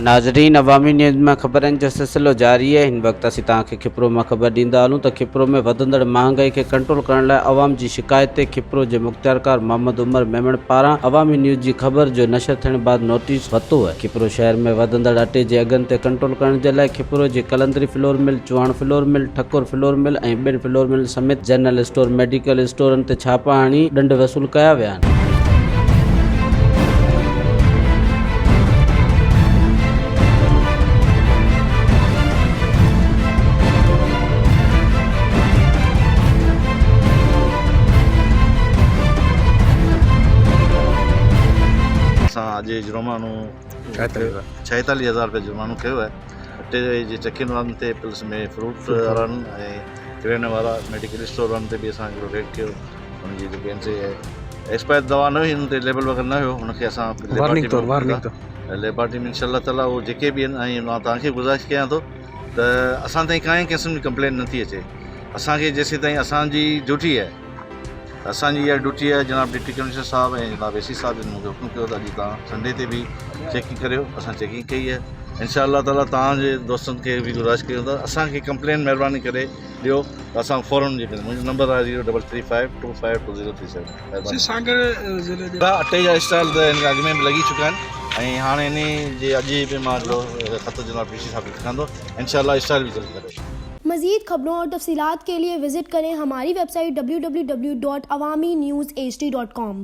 नाज़रीन, अवामी न्यूज़ में ख़बरनि जो सिलसिलो जारी है। हिन वक्त असीं तव्हांखे खिपरो में ख़बर ॾींदा हलूं त खिपरो में वधंदड़ महांगाई खे कंट्रोल करण लाइ अवाम जी शिकायत ते खिपरो जे मुख़्तियारकार मोहम्मद उमर मेमण पारां अवामी न्यूज़ जी ख़बर जो नशर थियण बाद नोटिस वरितो आहे। खिपरो शहर में वधंदड़ अटे जे अघनि ते कंट्रोल करण जे लाइ खिपरो जी Qalandari flour mill, Chuhan flour mill, Thakur flour mill ऐं ॿिनि फ्लोर मिल समेत जनरल स्टोर, मेडिकल स्टोरनि ते छापा हणी ॾंड वसूल कया विया आहिनि। अॼु जुर्मानो 46,000 रुपया जुर्मानो कयो आहे। अटे जे चकियुनि वारनि ते प्लस में फ्रूट वारनि ऐं किराने वारा मेडिकल स्टोर वारनि ते बि असां हिकिड़ो रेड कयो। हुनजी जेके आहिनि एक्सपायर दवा न हुई, हुन ते लेबल वग़ैरह न हुयो, हुनखे असां लेबार्टी में इंशाअल्लाह ताला उहो जेके बि आहिनि। ऐं मां तव्हांखे गुज़ारिश कयां थो त असां ताईं काई क़िस्म जी कंप्लेन नथी अचे। असांखे जेसि ताईं असांजी ड्यूटी आहे, असांजी इहा ड्यूटी आहे। जनाब डिप्टी कमिश्नर साहब ऐं जनाब एसी साहब जिन मूंखे हुकुम कयो त अॼु तव्हां संडे ते बि चेकिंग करियो। असां चेकिंग कई आहे। इंशाअल्लाह ताला तव्हांजे दोस्तनि खे बि गुज़ारिश कयूं था असांखे कंप्लेन महिरबानी करे ॾियो त असां फ़ौरन जेके मुंहिंजो नंबर आहे 0352522037। अटे जा स्टॉल त हिन खां अॻु में बि लॻी चुका आहिनि ऐं हाणे इन जे अॼु बि मां हिकिड़ो ख़त जनाब डीसी साहब खे लिखंदो। इंशाअल्लाह स्टॉल बि जल्द करे। मज़ीद खबरों और तफसीलात के लिए विजिट करें हमारी वेबसाइट www.awamiNewsHD.com।